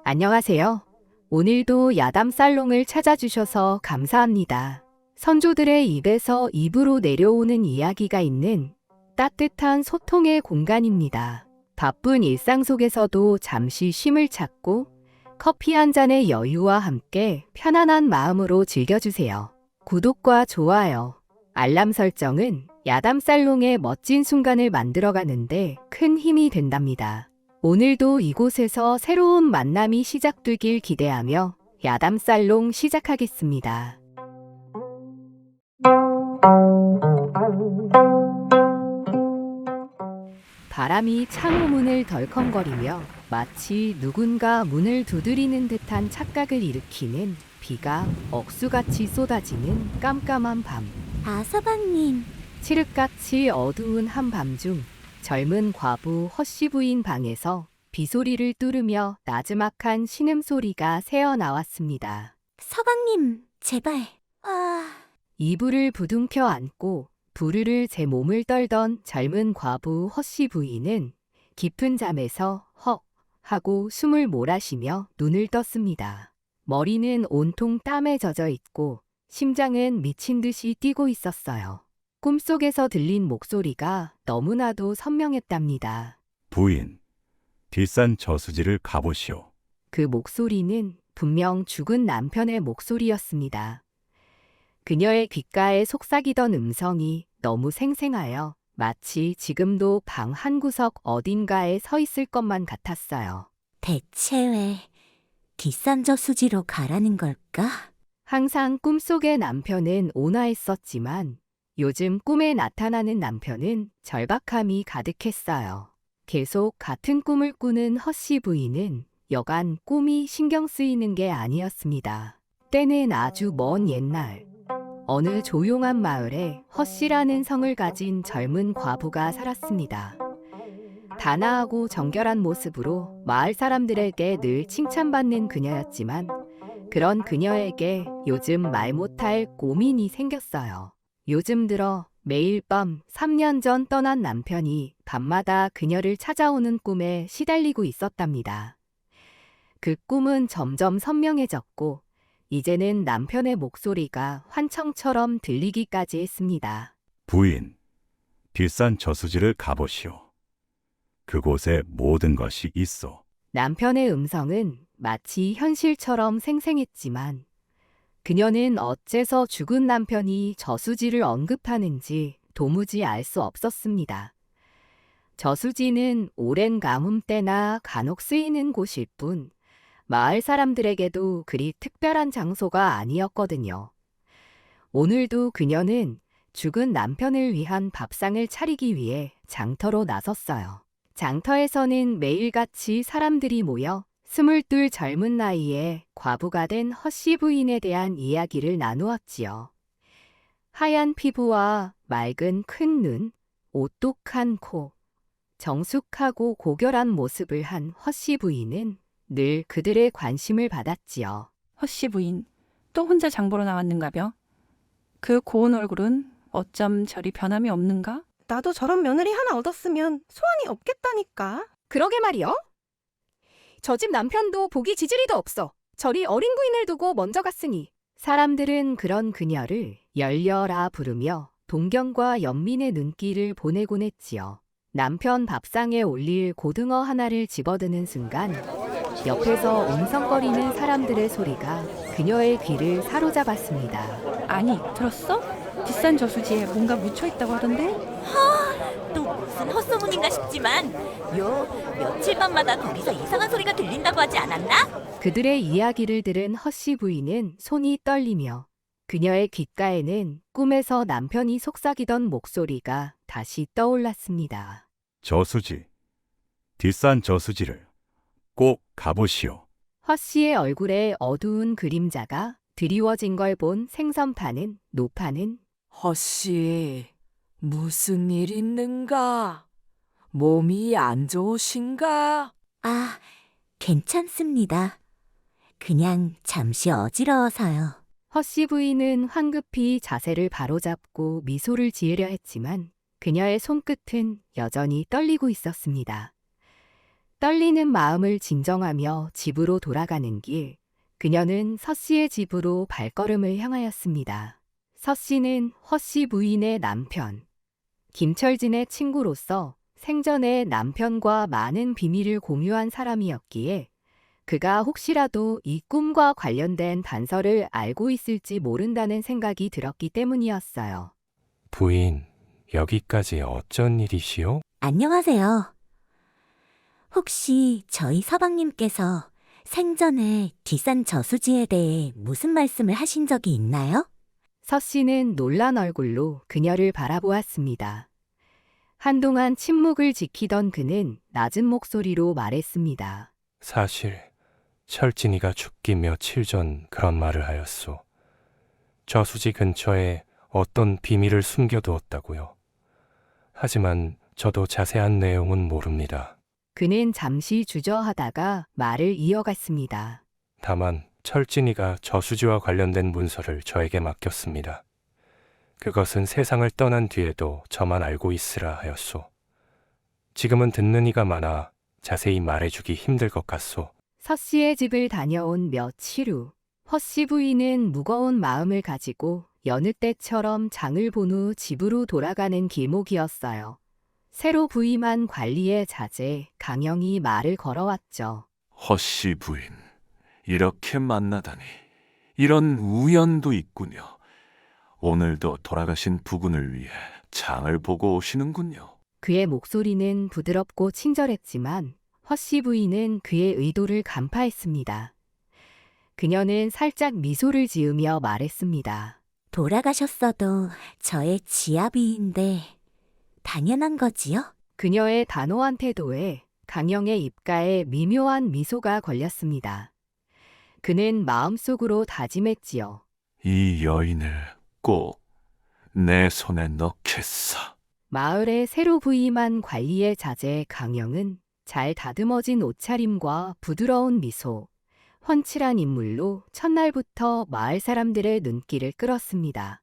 안녕하세요. 오늘도 야담 살롱을 찾아주셔서 감사합니다. 선조들의 입에서 입으로 내려오는 이야기가 있는 따뜻한 소통의 공간입니다. 바쁜 일상 속에서도 잠시 쉼을 찾고 커피 한 잔의 여유와 함께 편안한 마음으로 즐겨주세요. 구독과 좋아요, 알람 설정은 야담 살롱의 멋진 순간을 만들어가는데 큰 힘이 된답니다. 오늘도 이곳에서 새로운 만남이 시작되길 기대하며 야담 살롱 시작하겠습니다. 바람이 창호 문을 덜컹거리며 마치 누군가 문을 두드리는 듯한 착각을 일으키는 비가 억수같이 쏟아지는 깜깜한 밤. 아서방님, 칠흑같이 어두운 한밤중 젊은 과부 허씨 부인 방에서 비소리를 뚫으며 나지막한 신음소리가 새어나왔습니다. 서방님, 제발. 이불을 부둥켜 안고 부르르 제 몸을 떨던 젊은 과부 허씨 부인은 깊은 잠에서 헉 하고 숨을 몰아쉬며 눈을 떴습니다. 머리는 온통 땀에 젖어 있고 심장은 미친 듯이 뛰고 있었어요. 꿈속에서 들린 목소리가 너무나도 선명했답니다. 부인, 뒷산 저수지를 가보시오. 그 목소리는 분명 죽은 남편의 목소리였습니다. 그녀의 귓가에 속삭이던 음성이 너무 생생하여 마치 지금도 방 한구석 어딘가에 서 있을 것만 같았어요. 대체 왜 뒷산 저수지로 가라는 걸까? 항상 꿈속의 남편은 온화했었지만 요즘 꿈에 나타나는 남편은 절박함이 가득했어요. 계속 같은 꿈을 꾸는 허씨 부인은 여간 꿈이 신경 쓰이는 게 아니었습니다. 때는 아주 먼 옛날, 어느 조용한 마을에 허씨라는 성을 가진 젊은 과부가 살았습니다. 단아하고 정결한 모습으로 마을 사람들에게 늘 칭찬받는 그녀였지만 그런 그녀에게 요즘 말 못할 고민이 생겼어요. 요즘 들어 매일 밤 3년 전 떠난 남편이 밤마다 그녀를 찾아오는 꿈에 시달리고 있었답니다. 그 꿈은 점점 선명해졌고 이제는 남편의 목소리가 환청처럼 들리기까지 했습니다. 부인, 뒷산 저수지를 가보시오. 그곳에 모든 것이 있어. 남편의 음성은 마치 현실처럼 생생했지만 그녀는 어째서 죽은 남편이 저수지를 언급하는지 도무지 알 수 없었습니다. 저수지는 오랜 가뭄 때나 간혹 쓰이는 곳일 뿐 마을 사람들에게도 그리 특별한 장소가 아니었거든요. 오늘도 그녀는 죽은 남편을 위한 밥상을 차리기 위해 장터로 나섰어요. 장터에서는 매일같이 사람들이 모여 22 젊은 나이에 과부가 된 허씨 부인에 대한 이야기를 나누었지요. 하얀 피부와 맑은 큰 눈, 오똑한 코, 정숙하고 고결한 모습을 한 허씨 부인은 늘 그들의 관심을 받았지요. 허씨 부인, 또 혼자 장보러 나왔는가벼? 그 고운 얼굴은 어쩜 저리 변함이 없는가? 나도 저런 며느리 하나 얻었으면 소원이 없겠다니까. 그러게 말이요. 저 집 남편도 보기 지지리도 없어. 저리 어린 부인을 두고 먼저 갔으니. 사람들은 그런 그녀를 열려라 부르며 동경과 연민의 눈길을 보내곤 했지요. 남편 밥상에 올릴 고등어 하나를 집어드는 순간 옆에서 웅성거리는 사람들의 소리가 그녀의 귀를 사로잡았습니다. 아니, 들었어? 뒷산 저수지에 뭔가 묻혀있다고 하던데? 또 무슨 헛소문인가 싶지만 며칠 밤마다 거기서 이상한 소리가 들린다고 하지 않았나? 그들의 이야기를 들은 허씨 부인은 손이 떨리며 그녀의 귓가에는 꿈에서 남편이 속삭이던 목소리가 다시 떠올랐습니다. 저수지, 뒷산 저수지를 꼭 가보시오. 허씨의 얼굴에 어두운 그림자가 드리워진 걸 본 생선파는 노파는 허씨, 무슨 일 있는가? 몸이 안 좋으신가? 괜찮습니다. 그냥 잠시 어지러워서요. 허씨 부인은 황급히 자세를 바로잡고 미소를 지으려 했지만 그녀의 손끝은 여전히 떨리고 있었습니다. 떨리는 마음을 진정하며 집으로 돌아가는 길, 그녀는 서 씨의 집으로 발걸음을 향하였습니다. 서 씨는 허 씨 부인의 남편, 김철진의 친구로서 생전에 남편과 많은 비밀을 공유한 사람이었기에 그가 혹시라도 이 꿈과 관련된 단서를 알고 있을지 모른다는 생각이 들었기 때문이었어요. 부인, 여기까지 어쩐 일이시오? 안녕하세요. 혹시 저희 서방님께서 생전에 뒷산 저수지에 대해 무슨 말씀을 하신 적이 있나요? 서 씨는 놀란 얼굴로 그녀를 바라보았습니다. 한동안 침묵을 지키던 그는 낮은 목소리로 말했습니다. 사실 철진이가 죽기 며칠 전 그런 말을 하였소. 저수지 근처에 어떤 비밀을 숨겨두었다고요. 하지만 저도 자세한 내용은 모릅니다. 그는 잠시 주저하다가 말을 이어갔습니다. 다만 철진이가 저수지와 관련된 문서를 저에게 맡겼습니다. 그것은 세상을 떠난 뒤에도 저만 알고 있으라 하였소. 지금은 듣는 이가 많아 자세히 말해주기 힘들 것 같소. 서 씨의 집을 다녀온 며칠 후, 허 씨 부인은 무거운 마음을 가지고 여느 때처럼 장을 본 후 집으로 돌아가는 길목이었어요. 새로 부임한 관리의 자제 강영이 말을 걸어왔죠. 허씨 부인, 이렇게 만나다니. 이런 우연도 있군요. 오늘도 돌아가신 부군을 위해 장을 보고 오시는군요. 그의 목소리는 부드럽고 친절했지만 허 씨 부인은 그의 의도를 간파했습니다. 그녀는 살짝 미소를 지으며 말했습니다. 돌아가셨어도 저의 지아비인데 당연한 거지요? 그녀의 단호한 태도에 강영의 입가에 미묘한 미소가 걸렸습니다. 그는 마음속으로 다짐했지요. 이 여인을 꼭 내 손에 넣겠어. 마을에 새로 부임한 관리의 자제 강영은 잘 다듬어진 옷차림과 부드러운 미소, 훤칠한 인물로 첫날부터 마을 사람들의 눈길을 끌었습니다.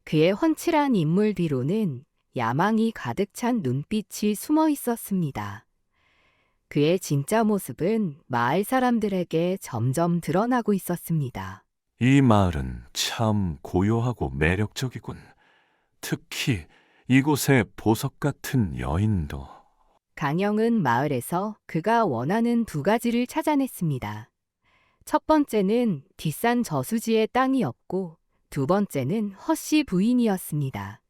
그의 훤칠한 인물 뒤로는 야망이 가득 찬 눈빛이 숨어 있었습니다. 그의 진짜 모습은 마을 사람들에게 점점 드러나고 있었습니다. 이 마을은 참 고요하고 매력적이군. 특히 이곳의 보석 같은 여인도. 강영은 마을에서 그가 원하는 두 가지를 찾아냈습니다. 첫 번째는 뒷산 저수지의 땅이었고 두 번째는 허 씨 부인이었습니다.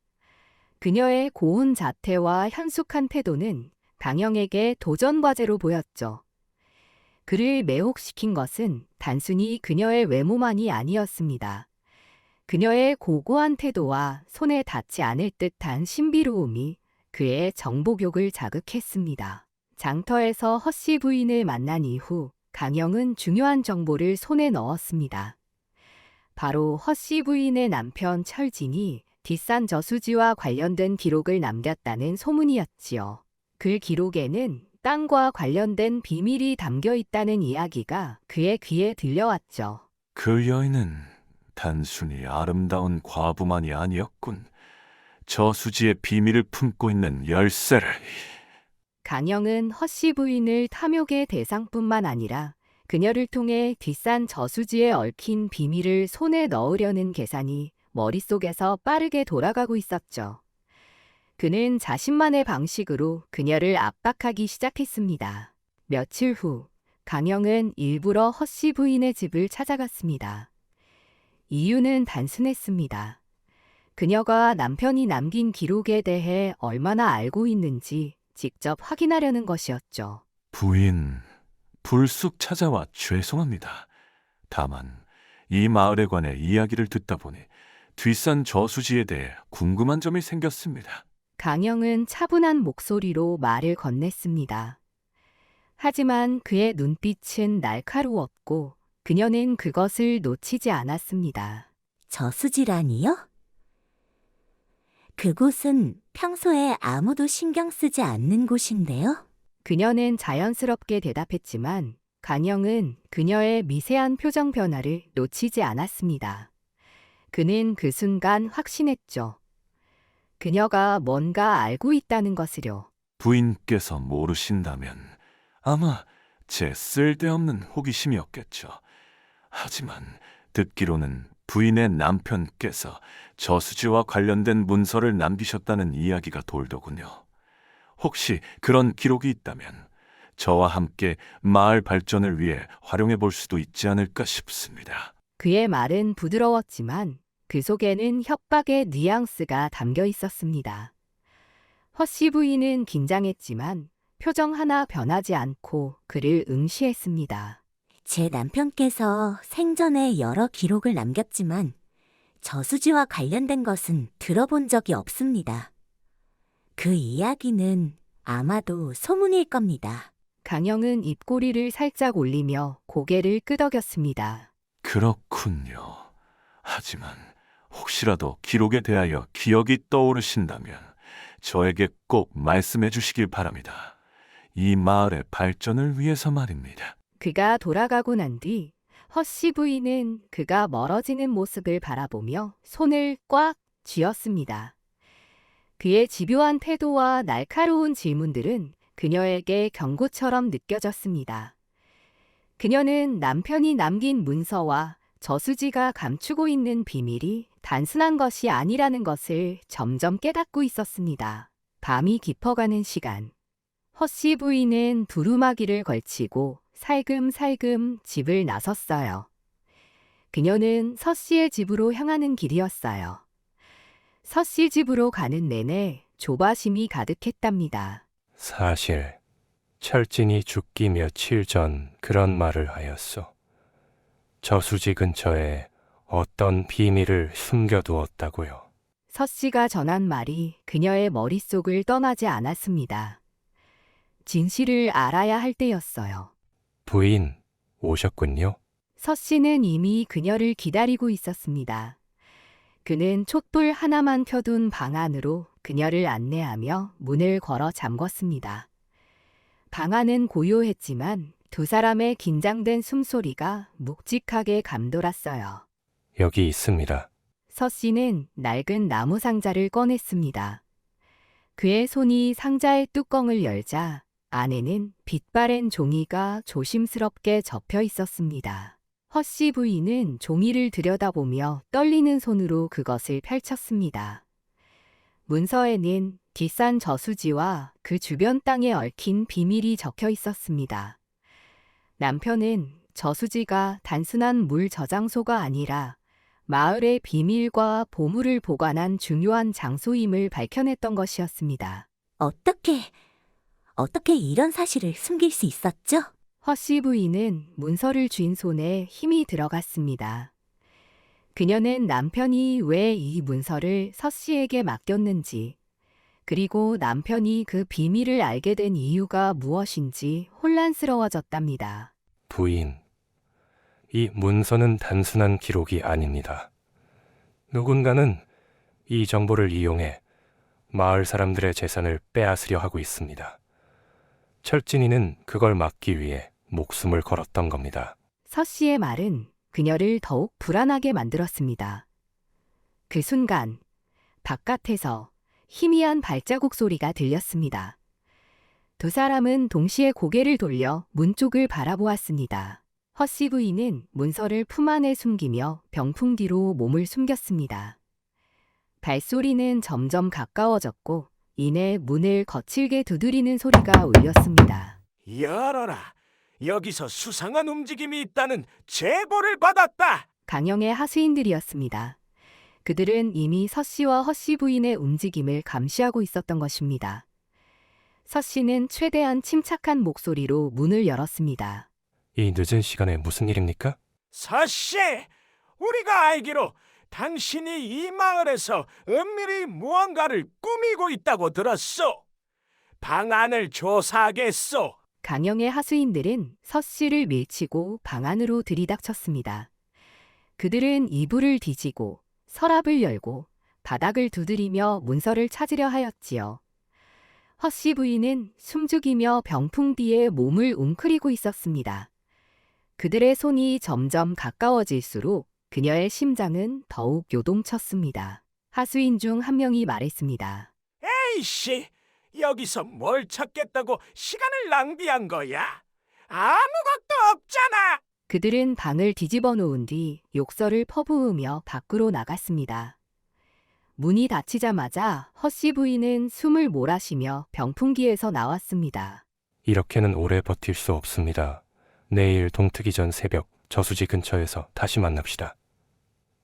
그녀의 고운 자태와 현숙한 태도는 강영에게 도전 과제로 보였죠. 그를 매혹시킨 것은 단순히 그녀의 외모만이 아니었습니다. 그녀의 고고한 태도와 손에 닿지 않을 듯한 신비로움이 그의 정복욕을 자극했습니다. 장터에서 허 씨 부인을 만난 이후 강영은 중요한 정보를 손에 넣었습니다. 바로 허 씨 부인의 남편 철진이 뒷산 저수지와 관련된 기록을 남겼다는 소문이었지요. 그 기록에는 땅과 관련된 비밀이 담겨 있다는 이야기가 그의 귀에 들려왔죠. 그 여인은 단순히 아름다운 과부만이 아니었군. 저수지의 비밀을 품고 있는 열쇠를. 강영은 허 씨 부인을 탐욕의 대상뿐만 아니라 그녀를 통해 뒷산 저수지에 얽힌 비밀을 손에 넣으려는 계산이 머릿속에서 빠르게 돌아가고 있었죠. 그는 자신만의 방식으로 그녀를 압박하기 시작했습니다. 며칠 후 강영은 일부러 허 씨 부인의 집을 찾아갔습니다. 이유는 단순했습니다. 그녀가 남편이 남긴 기록에 대해 얼마나 알고 있는지 직접 확인하려는 것이었죠. 부인, 불쑥 찾아와 죄송합니다. 다만 이 마을에 관해 이야기를 듣다 보니 뒷산 저수지에 대해 궁금한 점이 생겼습니다. 강영은 차분한 목소리로 말을 건넸습니다. 하지만 그의 눈빛은 날카로웠고 그녀는 그것을 놓치지 않았습니다. 저수지라니요? 그곳은 평소에 아무도 신경 쓰지 않는 곳인데요? 그녀는 자연스럽게 대답했지만 강영은 그녀의 미세한 표정 변화를 놓치지 않았습니다. 그는 그 순간 확신했죠. 그녀가 뭔가 알고 있다는 것을요. 부인께서 모르신다면 아마 제 쓸데없는 호기심이었겠죠. 하지만 듣기로는 부인의 남편께서 저수지와 관련된 문서를 남기셨다는 이야기가 돌더군요. 혹시 그런 기록이 있다면 저와 함께 마을 발전을 위해 활용해 볼 수도 있지 않을까 싶습니다. 그의 말은 부드러웠지만 그 속에는 협박의 뉘앙스가 담겨 있었습니다. 허씨 부인은 긴장했지만 표정 하나 변하지 않고 그를 응시했습니다. 제 남편께서 생전에 여러 기록을 남겼지만 저수지와 관련된 것은 들어본 적이 없습니다. 그 이야기는 아마도 소문일 겁니다. 강영은 입꼬리를 살짝 올리며 고개를 끄덕였습니다. 그렇군요. 하지만 혹시라도 기록에 대하여 기억이 떠오르신다면 저에게 꼭 말씀해 주시길 바랍니다. 이 마을의 발전을 위해서 말입니다. 그가 돌아가고 난 뒤 허씨 부인은 그가 멀어지는 모습을 바라보며 손을 꽉 쥐었습니다. 그의 집요한 태도와 날카로운 질문들은 그녀에게 경고처럼 느껴졌습니다. 그녀는 남편이 남긴 문서와 저수지가 감추고 있는 비밀이 단순한 것이 아니라는 것을 점점 깨닫고 있었습니다. 밤이 깊어가는 시간, 허씨 부인은 두루마기를 걸치고 살금살금 집을 나섰어요. 그녀는 서씨의 집으로 향하는 길이었어요. 서씨 집으로 가는 내내 조바심이 가득했답니다. 사실 철진이 죽기 며칠 전 그런 말을 하였소. 저수지 근처에 어떤 비밀을 숨겨두었다고요. 서씨가 전한 말이 그녀의 머릿속을 떠나지 않았습니다. 진실을 알아야 할 때였어요. 부인, 오셨군요. 서씨는 이미 그녀를 기다리고 있었습니다. 그는 촛불 하나만 켜둔 방 안으로 그녀를 안내하며 문을 걸어 잠궜습니다. 방 안은 고요했지만 두 사람의 긴장된 숨소리가 묵직하게 감돌았어요. 여기 있습니다. 서씨는 낡은 나무 상자를 꺼냈습니다. 그의 손이 상자의 뚜껑을 열자 안에는 빛바랜 종이가 조심스럽게 접혀 있었습니다. 허씨 부인은 종이를 들여다보며 떨리는 손으로 그것을 펼쳤습니다. 문서에는 뒷산 저수지와 그 주변 땅에 얽힌 비밀이 적혀 있었습니다. 남편은 저수지가 단순한 물 저장소가 아니라 마을의 비밀과 보물을 보관한 중요한 장소임을 밝혀냈던 것이었습니다. 어떻게 이런 사실을 숨길 수 있었죠? 허씨 부인은 문서를 쥔 손에 힘이 들어갔습니다. 그녀는 남편이 왜 이 문서를 서씨에게 맡겼는지, 그리고 남편이 그 비밀을 알게 된 이유가 무엇인지 혼란스러워졌답니다. 부인, 이 문서는 단순한 기록이 아닙니다. 누군가는 이 정보를 이용해 마을 사람들의 재산을 빼앗으려 하고 있습니다. 철진이는 그걸 막기 위해 목숨을 걸었던 겁니다. 서씨의 말은 그녀를 더욱 불안하게 만들었습니다. 그 순간 바깥에서 희미한 발자국 소리가 들렸습니다. 두 사람은 동시에 고개를 돌려 문 쪽을 바라보았습니다. 허씨 부인은 문서를 품 안에 숨기며 병풍 뒤로 몸을 숨겼습니다. 발소리는 점점 가까워졌고 이내 문을 거칠게 두드리는 소리가 울렸습니다. 열어라. 여기서 수상한 움직임이 있다는 제보를 받았다. 강영의 하수인들이었습니다. 그들은 이미 서씨와 허씨 부인의 움직임을 감시하고 있었던 것입니다. 서씨는 최대한 침착한 목소리로 문을 열었습니다. 이 늦은 시간에 무슨 일입니까? 서씨, 우리가 알기로 당신이 이 마을에서 은밀히 무언가를 꾸미고 있다고 들었소. 방안을 조사하겠소. 강영의 하수인들은 서씨를 밀치고 방 안으로 들이닥쳤습니다. 그들은 이불을 뒤지고 서랍을 열고 바닥을 두드리며 문서를 찾으려 하였지요. 허씨 부인은 숨죽이며 병풍 뒤에 몸을 웅크리고 있었습니다. 그들의 손이 점점 가까워질수록 그녀의 심장은 더욱 요동쳤습니다. 하수인 중 한 명이 말했습니다. 에이씨, 여기서 뭘 찾겠다고 시간을 낭비한 거야? 아무것도 없잖아. 그들은 방을 뒤집어 놓은 뒤 욕설을 퍼부으며 밖으로 나갔습니다. 문이 닫히자마자 허씨 부인은 숨을 몰아쉬며 병풍기에서 나왔습니다. 이렇게는 오래 버틸 수 없습니다. 내일 동트기 전 새벽 저수지 근처에서 다시 만납시다.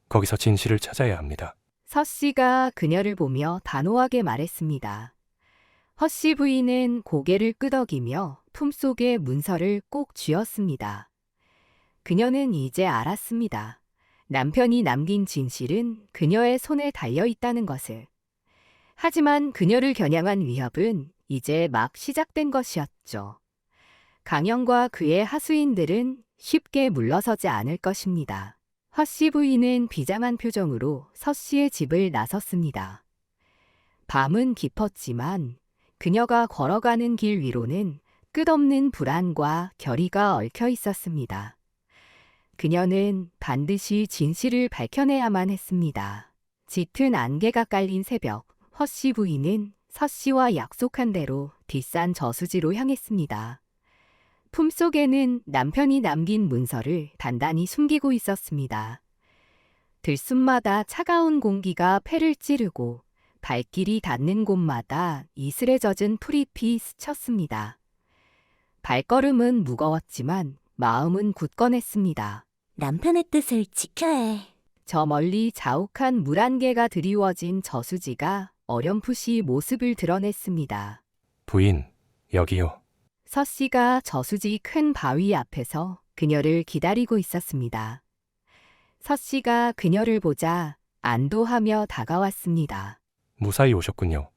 거기서 진실을 찾아야 합니다. 서 씨가 그녀를 보며 단호하게 말했습니다. 허씨 부인은 고개를 끄덕이며 품속에 문서를 꼭 쥐었습니다. 그녀는 이제 알았습니다. 남편이 남긴 진실은 그녀의 손에 달려 있다는 것을. 하지만 그녀를 겨냥한 위협은 이제 막 시작된 것이었죠. 강영과 그의 하수인들은 쉽게 물러서지 않을 것입니다. 허씨 부인은 비장한 표정으로 서 씨의 집을 나섰습니다. 밤은 깊었지만 그녀가 걸어가는 길 위로는 끝없는 불안과 결의가 얽혀 있었습니다. 그녀는 반드시 진실을 밝혀내야만 했습니다. 짙은 안개가 깔린 새벽, 허씨 부인은 서 씨와 약속한 대로 뒷산 저수지로 향했습니다. 품속에는 남편이 남긴 문서를 단단히 숨기고 있었습니다. 들숨마다 차가운 공기가 폐를 찌르고 발길이 닿는 곳마다 이슬에 젖은 풀잎이 스쳤습니다. 발걸음은 무거웠지만 마음은 굳건했습니다. 남편의 뜻을 지켜야 해. 저 멀리 자욱한 물안개가 드리워진 저수지가 어렴풋이 모습을 드러냈습니다. 부인, 여기요. 서 씨가 저수지 큰 바위 앞에서 그녀를 기다리고 있었습니다. 서 씨가 그녀를 보자 안도하며 다가왔습니다. 무사히 오셨군요.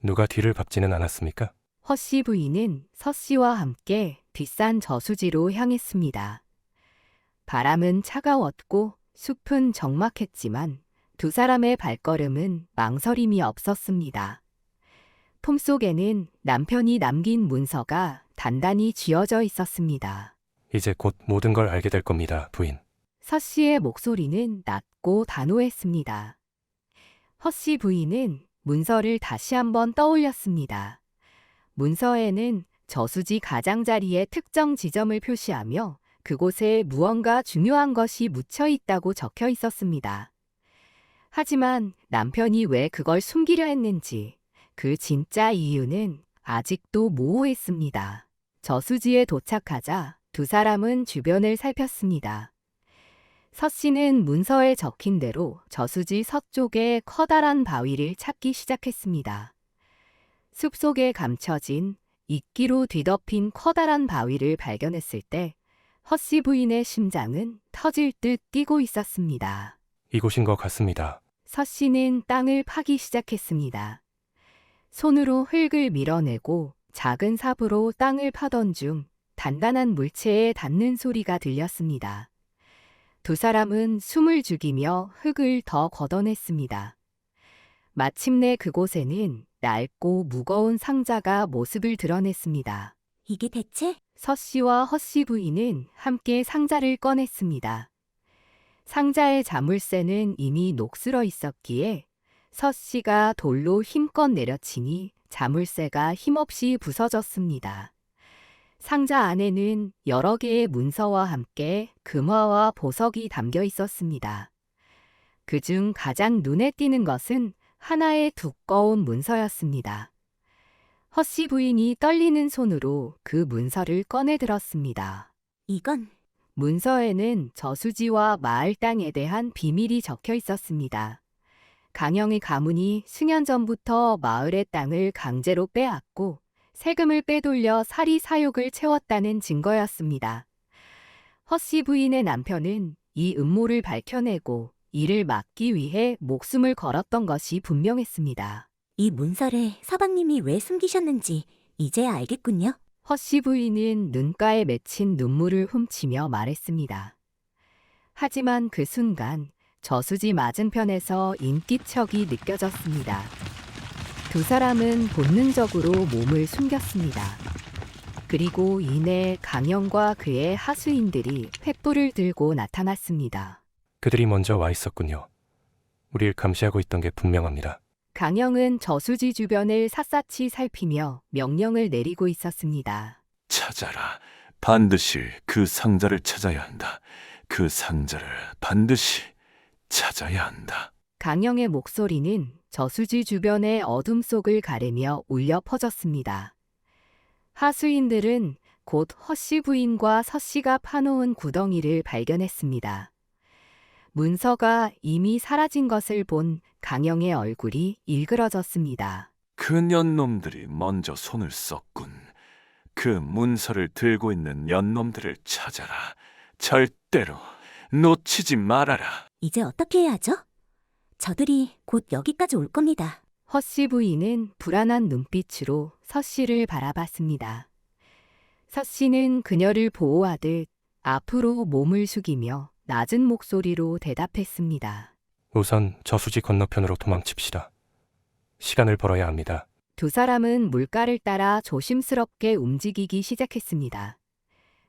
누가 뒤를 밟지는 않았습니까? 허씨 부인은 서 씨와 함께 뒷산 저수지로 향했습니다. 바람은 차가웠고 숲은 적막했지만 두 사람의 발걸음은 망설임이 없었습니다. 품속에는 남편이 남긴 문서가 단단히 쥐어져 있었습니다. 이제 곧 모든 걸 알게 될 겁니다, 부인. 서 씨의 목소리는 낮고 단호했습니다. 허씨 부인은 문서를 다시 한번 떠올렸습니다. 문서에는 저수지 가장자리의 특정 지점을 표시하며 그곳에 무언가 중요한 것이 묻혀 있다고 적혀 있었습니다. 하지만 남편이 왜 그걸 숨기려 했는지 그 진짜 이유는 아직도 모호했습니다. 저수지에 도착하자 두 사람은 주변을 살폈습니다. 서 씨는 문서에 적힌 대로 저수지 서쪽의 커다란 바위를 찾기 시작했습니다. 숲속에 감춰진 이끼로 뒤덮인 커다란 바위를 발견했을 때 허씨 부인의 심장은 터질 듯 뛰고 있었습니다. 이곳인 것 같습니다. 서 씨는 땅을 파기 시작했습니다. 손으로 흙을 밀어내고 작은 삽으로 땅을 파던 중 단단한 물체에 닿는 소리가 들렸습니다. 두 사람은 숨을 죽이며 흙을 더 걷어냈습니다. 마침내 그곳에는 낡고 무거운 상자가 모습을 드러냈습니다. 이게 대체? 서 씨와 허씨 부인은 함께 상자를 꺼냈습니다. 상자의 자물쇠는 이미 녹슬어 있었기에 서 씨가 돌로 힘껏 내려치니 자물쇠가 힘없이 부서졌습니다. 상자 안에는 여러 개의 문서와 함께 금화와 보석이 담겨 있었습니다. 그중 가장 눈에 띄는 것은 하나의 두꺼운 문서였습니다. 허씨 부인이 떨리는 손으로 그 문서를 꺼내 들었습니다. 이건 문서에는 저수지와 마을 땅에 대한 비밀이 적혀 있었습니다. 강영의 가문이 수년 전부터 마을의 땅을 강제로 빼앗고 세금을 빼돌려 사리 사욕을 채웠다는 증거였습니다. 허씨 부인의 남편은 이 음모를 밝혀내고 이를 막기 위해 목숨을 걸었던 것이 분명했습니다. 이 문서를 서방님이 왜 숨기셨는지 이제야 알겠군요. 허씨 부인은 눈가에 맺힌 눈물을 훔치며 말했습니다. 하지만 그 순간 저수지 맞은편에서 인기척이 느껴졌습니다. 두 사람은 본능적으로 몸을 숨겼습니다. 그리고 이내 강영과 그의 하수인들이 횃불을 들고 나타났습니다. 그들이 먼저 와 있었군요. 우릴 감시하고 있던 게 분명합니다. 강영은 저수지 주변을 샅샅이 살피며 명령을 내리고 있었습니다. 찾아라. 반드시 그 상자를 찾아야 한다. 그 상자를 반드시 찾아야 한다. 강영의 목소리는 저수지 주변의 어둠 속을 가르며 울려 퍼졌습니다. 하수인들은 곧 허씨 부인과 서씨가 파놓은 구덩이를 발견했습니다. 문서가 이미 사라진 것을 본 강영의 얼굴이 일그러졌습니다. 그 년놈들이 먼저 손을 썼군. 그 문서를 들고 있는 년놈들을 찾아라. 절대로 놓치지 말아라. 이제 어떻게 해야 하죠? 저들이 곧 여기까지 올 겁니다. 허씨 부인은 불안한 눈빛으로 서씨를 바라봤습니다. 서씨는 그녀를 보호하듯 앞으로 몸을 숙이며 낮은 목소리로 대답했습니다. 우선 저수지 건너편으로 도망칩시다. 시간을 벌어야 합니다. 두 사람은 물가를 따라 조심스럽게 움직이기 시작했습니다.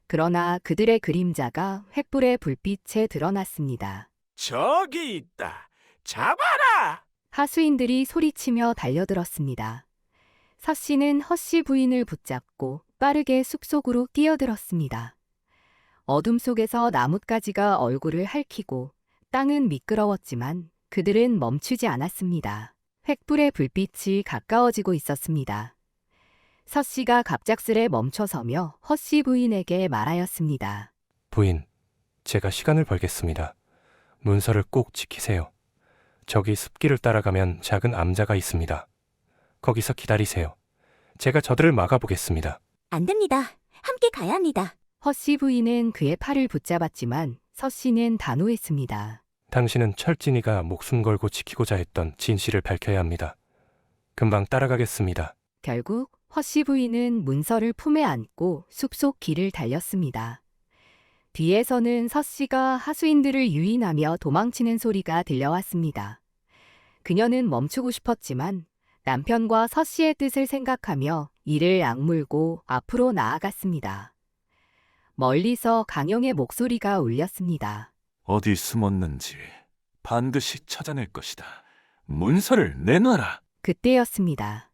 그러나 그들의 그림자가 횃불의 불빛에 드러났습니다. 저기 있다. 잡아라. 하수인들이 소리치며 달려들었습니다. 서씨는 허씨 부인을 붙잡고 빠르게 숲속으로 뛰어들었습니다. 어둠 속에서 나뭇가지가 얼굴을 핥히고 땅은 미끄러웠지만 그들은 멈추지 않았습니다. 횃불의 불빛이 가까워지고 있었습니다. 서씨가 갑작스레 멈춰서며 허씨 부인에게 말하였습니다. 부인, 제가 시간을 벌겠습니다. 문서를 꼭 지키세요. 저기 습길을 따라가면 작은 암자가 있습니다. 거기서 기다리세요. 제가 저들을 막아보겠습니다. 안 됩니다. 함께 가야 합니다. 허씨 부인은 그의 팔을 붙잡았지만 서씨는 단호했습니다. 당신은 철진이가 목숨 걸고 지키고자 했던 진실을 밝혀야 합니다. 금방 따라가겠습니다. 결국 허씨 부인은 문서를 품에 안고 숲속 길을 달렸습니다. 뒤에서는 서씨가 하수인들을 유인하며 도망치는 소리가 들려왔습니다. 그녀는 멈추고 싶었지만 남편과 서씨의 뜻을 생각하며 이를 악물고 앞으로 나아갔습니다. 멀리서 강영의 목소리가 울렸습니다. 어디 숨었는지 반드시 찾아낼 것이다. 문서를 내놔라. 그때였습니다.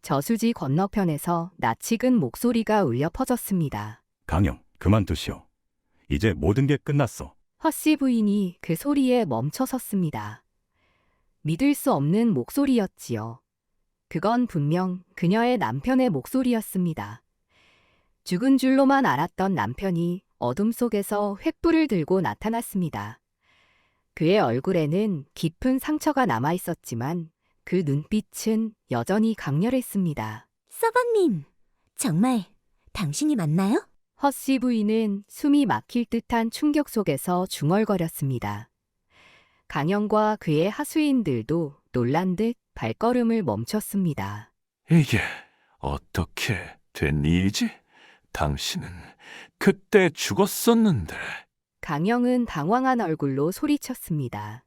저수지 건너편에서 낯익은 목소리가 울려 퍼졌습니다. 강영, 그만두시오. 이제 모든 게 끝났어. 허씨 부인이 그 소리에 멈춰 섰습니다. 믿을 수 없는 목소리였지요. 그건 분명 그녀의 남편의 목소리였습니다. 죽은 줄로만 알았던 남편이 어둠 속에서 횃불을 들고 나타났습니다. 그의 얼굴에는 깊은 상처가 남아 있었지만 그 눈빛은 여전히 강렬했습니다. 서방님, 정말 당신이 맞나요? 허씨 부인은 숨이 막힐 듯한 충격 속에서 중얼거렸습니다. 강영과 그의 하수인들도 놀란 듯 발걸음을 멈췄습니다. 이게 어떻게 된 일이지? 당신은 그때 죽었었는데. 강영은 당황한 얼굴로 소리쳤습니다.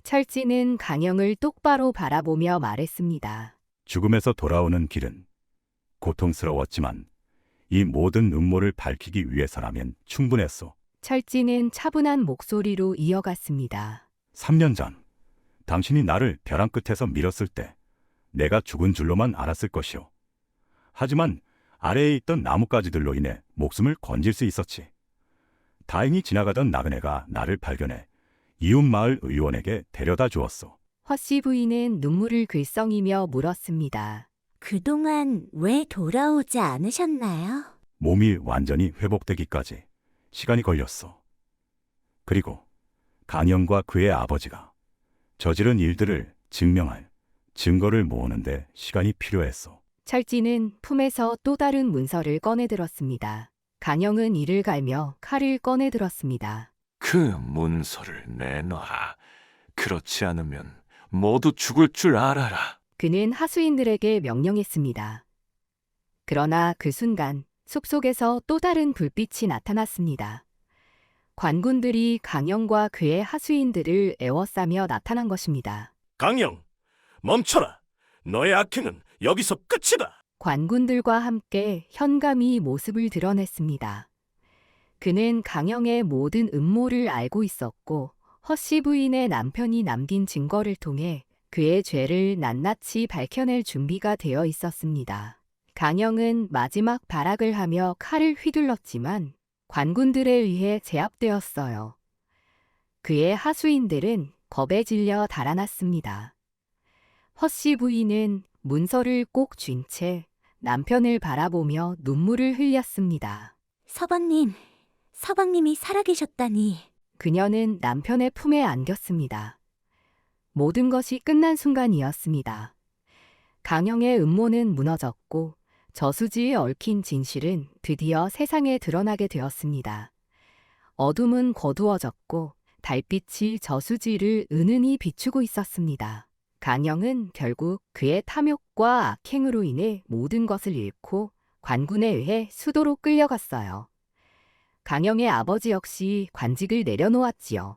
철진은 강영을 똑바로 바라보며 말했습니다. 죽음에서 돌아오는 길은 고통스러웠지만 이 모든 음모를 밝히기 위해서라면 충분했소. 철진은 차분한 목소리로 이어갔습니다. 3년 전 당신이 나를 벼랑 끝에서 밀었을 때 내가 죽은 줄로만 알았을 것이오. 하지만 아래에 있던 나뭇가지들로 인해 목숨을 건질 수 있었지. 다행히 지나가던 나그네가 나를 발견해 이웃마을 의원에게 데려다 주었소. 허씨 부인은 눈물을 글썽이며 물었습니다. 그동안 왜 돌아오지 않으셨나요? 몸이 완전히 회복되기까지 시간이 걸렸어. 그리고 강영과 그의 아버지가 저지른 일들을 증명할 증거를 모으는데 시간이 필요했어. 철진은 품에서 또 다른 문서를 꺼내들었습니다. 강영은 이를 갈며 칼을 꺼내들었습니다. 그 문서를 내놔. 그렇지 않으면 모두 죽을 줄 알아라. 그는 하수인들에게 명령했습니다. 그러나 그 순간 숲속에서 또 다른 불빛이 나타났습니다. 관군들이 강영과 그의 하수인들을 에워싸며 나타난 것입니다. 강영, 멈춰라. 너의 악행은 여기서 끝이다. 관군들과 함께 현감이 모습을 드러냈습니다. 그는 강영의 모든 음모를 알고 있었고 허씨 부인의 남편이 남긴 증거를 통해 그의 죄를 낱낱이 밝혀낼 준비가 되어 있었습니다. 강영은 마지막 발악을 하며 칼을 휘둘렀지만 관군들에 의해 제압되었어요. 그의 하수인들은 겁에 질려 달아났습니다. 허씨 부인은 문서를 꼭 쥔 채 남편을 바라보며 눈물을 흘렸습니다. 서방님이 살아계셨다니. 그녀는 남편의 품에 안겼습니다. 모든 것이 끝난 순간이었습니다. 강영의 음모는 무너졌고 저수지에 얽힌 진실은 드디어 세상에 드러나게 되었습니다. 어둠은 거두어졌고 달빛이 저수지를 은은히 비추고 있었습니다. 강영은 결국 그의 탐욕과 악행으로 인해 모든 것을 잃고 관군에 의해 수도로 끌려갔어요. 강영의 아버지 역시 관직을 내려놓았지요.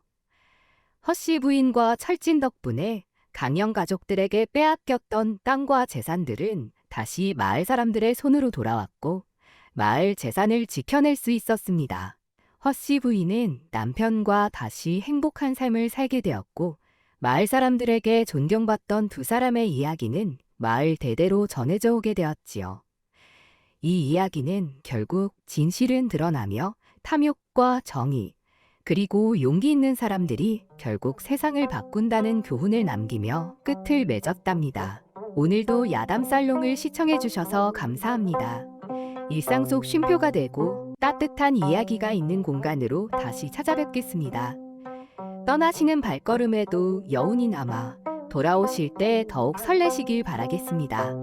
허씨 부인과 철진 덕분에 강영 가족들에게 빼앗겼던 땅과 재산들은 다시 마을 사람들의 손으로 돌아왔고 마을 재산을 지켜낼 수 있었습니다. 허씨 부인은 남편과 다시 행복한 삶을 살게 되었고 마을 사람들에게 존경받던 두 사람의 이야기는 마을 대대로 전해져 오게 되었지요. 이 이야기는 결국 진실은 드러나며 탐욕과 정의, 그리고 용기 있는 사람들이 결국 세상을 바꾼다는 교훈을 남기며 끝을 맺었답니다. 오늘도 야담살롱을 시청해주셔서 감사합니다. 일상 속 쉼표가 되고 따뜻한 이야기가 있는 공간으로 다시 찾아뵙겠습니다. 떠나시는 발걸음에도 여운이 남아 돌아오실 때 더욱 설레시길 바라겠습니다.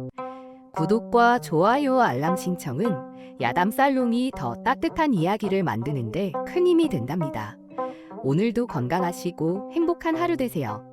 구독과 좋아요, 알람 신청은 야담살롱이 더 따뜻한 이야기를 만드는데 큰 힘이 된답니다. 오늘도 건강하시고 행복한 하루 되세요.